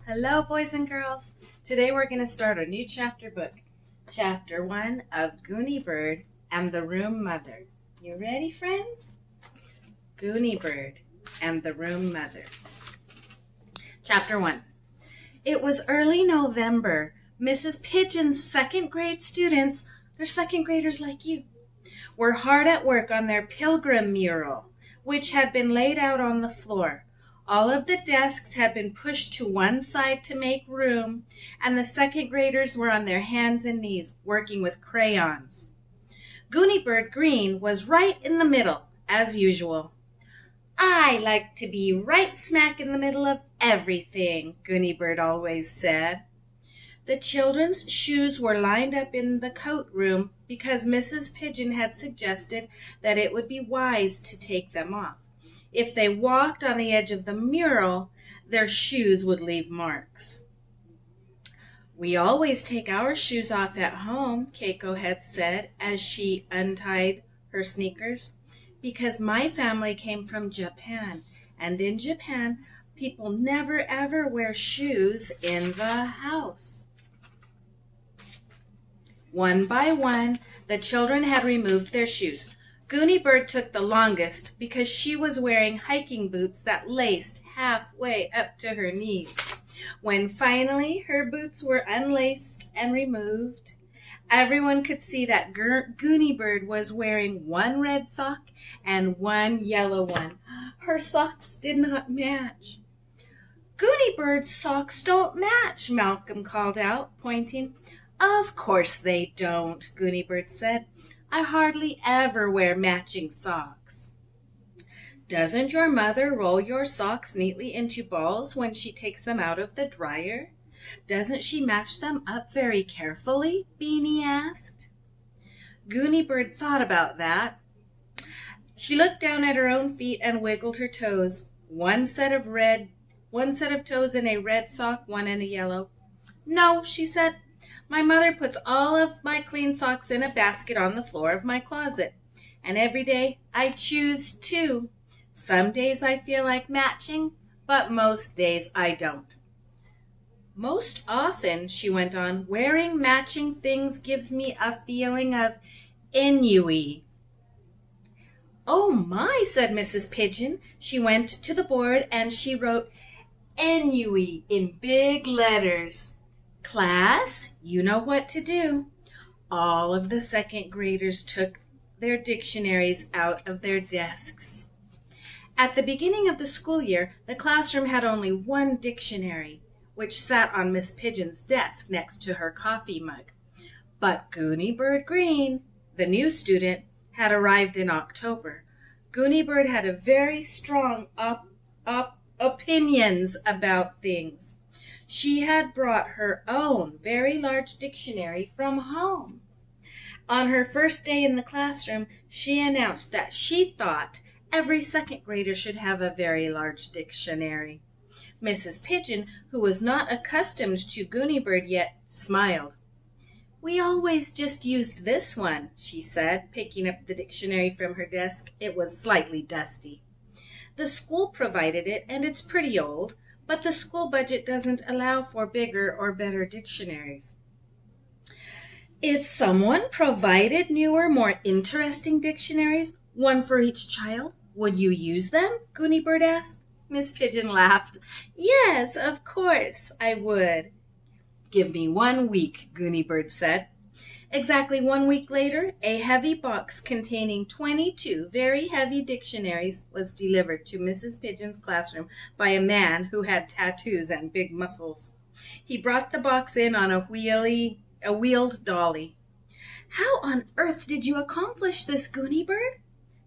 Hello, boys and girls. Today we're going to start a new chapter book. Chapter 1 of Gooney Bird and the Room Mother. You ready, friends? Gooney Bird and the Room Mother. Chapter 1. It was early November. Mrs. Pigeon's second grade students, they're second graders like you, were hard at work on their pilgrim mural, which had been laid out on the floor. All of the desks had been pushed to one side to make room, and the second graders were on their hands and knees working with crayons. Gooney Bird Green was right in the middle, as usual. "I like to be right smack in the middle of everything," Gooney Bird always said. The children's shoes were lined up in the coat room because Mrs. Pigeon had suggested that it would be wise to take them off. If they walked on the edge of the mural, their shoes would leave marks. "We always take our shoes off at home," Keiko had said as she untied her sneakers, "because my family came from Japan, and in Japan, people never ever wear shoes in the house." One by one, the children had removed their shoes. Gooney Bird took the longest because she was wearing hiking boots that laced halfway up to her knees. When finally her boots were unlaced and removed, everyone could see that Gooney Bird was wearing one red sock and one yellow one. Her socks did not match. "Gooney Bird's socks don't match," Malcolm called out, pointing. "Of course they don't," Gooney Bird said. "I hardly ever wear matching socks." "Doesn't your mother roll your socks neatly into balls when she takes them out of the dryer? Doesn't she match them up very carefully?" Beanie asked. Gooney Bird thought about that. She looked down at her own feet and wiggled her toes. One set of toes in a red sock, one in a yellow. "No," she said. "My mother puts all of my clean socks in a basket on the floor of my closet, and every day I choose two. Some days I feel like matching, but most days I don't. Most often," she went on, "wearing matching things gives me a feeling of ennui." "Oh my," said Mrs. Pigeon. She went to the board and she wrote ennui in big letters. "Class, you know what to do." All of the second graders took their dictionaries out of their desks. At the beginning of the school year, the classroom had only one dictionary, which sat on Miss Pigeon's desk next to her coffee mug. But Gooney Bird Green, the new student, had arrived in October. Gooney Bird had a very strong opinions about things. She had brought her own very large dictionary from home. On her first day in the classroom, she announced that she thought every second grader should have a very large dictionary. Mrs. Pigeon, who was not accustomed to Gooney Bird yet, smiled. "We always just used this one," she said, picking up the dictionary from her desk. It was slightly dusty. "The school provided it, and it's pretty old, but the school budget doesn't allow for bigger or better dictionaries." "If someone provided newer, more interesting dictionaries, one for each child, would you use them?" Gooney Bird asked. Miss Pigeon laughed. "Yes, of course I would." "Give me 1 week," Gooney Bird said. Exactly 1 week later, a heavy box containing 22 very heavy dictionaries was delivered to Mrs. Pigeon's classroom by a man who had tattoos and big muscles. He brought the box in on a wheeled dolly. "How on earth did you accomplish this, Gooney Bird?"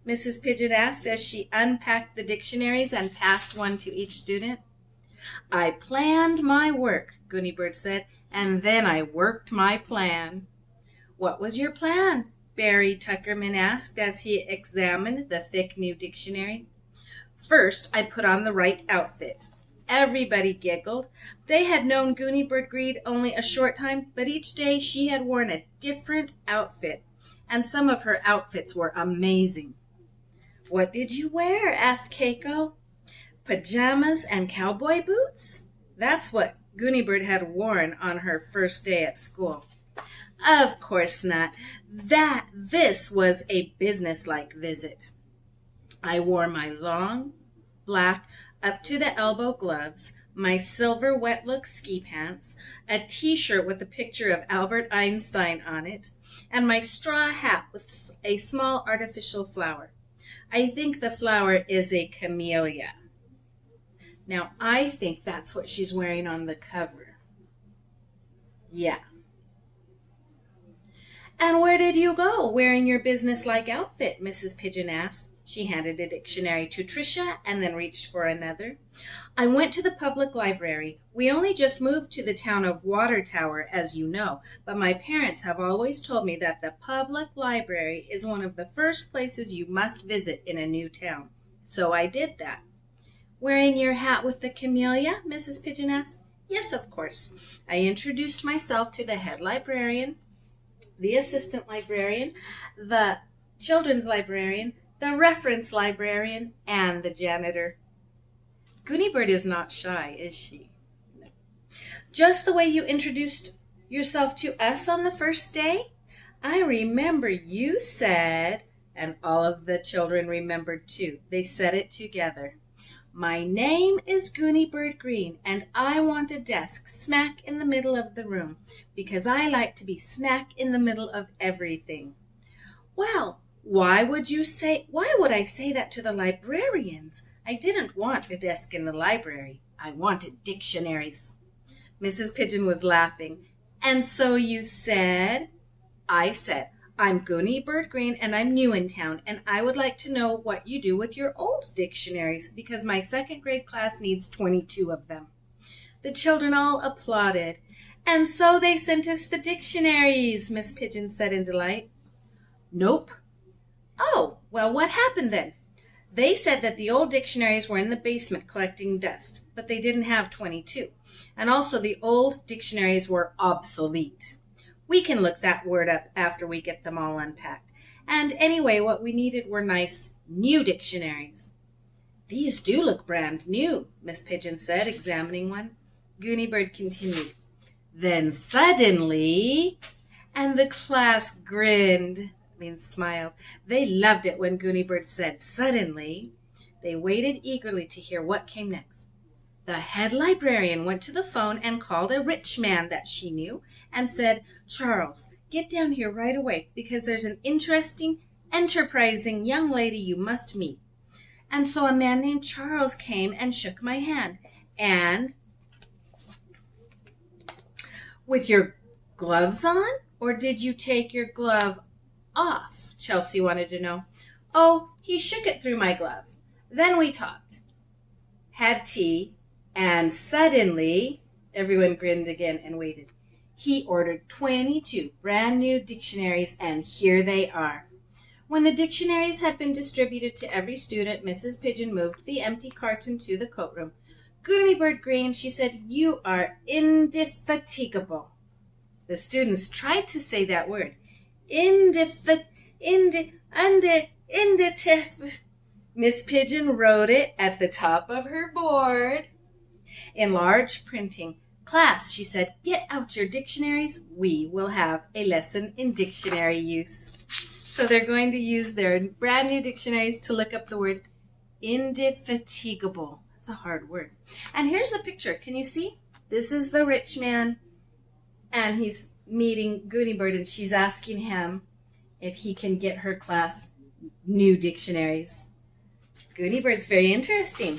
Mrs. Pigeon asked as she unpacked the dictionaries and passed one to each student. "I planned my work," Gooney Bird said, "and then I worked my plan." "What was your plan?" Barry Tuckerman asked as he examined the thick new dictionary. "First, I put on the right outfit." Everybody giggled. They had known Gooney Bird Green only a short time, but each day she had worn a different outfit, and some of her outfits were amazing. "What did you wear?" asked Keiko. "Pajamas and cowboy boots?" That's what Gooney Bird had worn on her first day at school. Of course not. This was a businesslike visit. I wore my long, black, up to the elbow gloves, my silver wet look ski pants, a t-shirt with a picture of Albert Einstein on it, and my straw hat with a small artificial flower. I think the flower is a camellia. Now, I think that's what she's wearing on the cover. Yeah. And where did you go wearing your businesslike outfit? Mrs. Pigeon asked. She handed a dictionary to Tricia and then reached for another. I went to the public library. We only just moved to the town of Water Tower, as you know, but my parents have always told me that the public library is one of the first places you must visit in a new town. So I did that. Wearing your hat with the camellia? Mrs. Pigeon asked. Yes, of course. I introduced myself to the head librarian, the assistant librarian, the children's librarian, the reference librarian, and the janitor. Gooney Bird is not shy, is she? No. Just the way you introduced yourself to us on the first day? I remember you said, and all of the children remembered too. They said it together. My name is Gooney Bird Green, and I want a desk smack in the middle of the room, because I like to be smack in the middle of everything. Well, why would I say that to the librarians? I didn't want a desk in the library. I wanted dictionaries. Mrs. Pigeon was laughing. And so you said? I said, I'm Gooney Bird Green and I'm new in town, and I would like to know what you do with your old dictionaries, because my second grade class needs 22 of them. The children all applauded. And so they sent us the dictionaries, Miss Pigeon said in delight. Nope. Oh, well, what happened then? They said that the old dictionaries were in the basement collecting dust, but they didn't have 22. And also the old dictionaries were obsolete. We can look that word up after we get them all unpacked. And anyway, what we needed were nice, new dictionaries. These do look brand new, Miss Pigeon said, examining one. Gooney Bird continued. Then suddenly, and the class grinned. Smiled. They loved it when Gooney Bird said suddenly. They waited eagerly to hear what came next. The head librarian went to the phone and called a rich man that she knew and said, Charles, get down here right away, because there's an interesting, enterprising young lady you must meet. And so a man named Charles came and shook my hand. And with your gloves on? Or did you take your glove off? Chelsea wanted to know. Oh, he shook it through my glove. Then we talked, had tea, and suddenly, everyone grinned again and waited. He ordered 22 brand new dictionaries, and here they are. When the dictionaries had been distributed to every student, Mrs. Pigeon moved the empty carton to the coat room. Gooney Bird Green, she said, you are indefatigable. The students tried to say that word. Miss Pigeon wrote it at the top of her board in large printing. Class, she said, get out your dictionaries. We will have a lesson in dictionary use. So they're going to use their brand new dictionaries to look up the word indefatigable. That's a hard word. And here's the picture. Can you see? This is the rich man, and he's meeting Gooney Bird, and she's asking him if he can get her class new dictionaries. Gooney Bird's very interesting.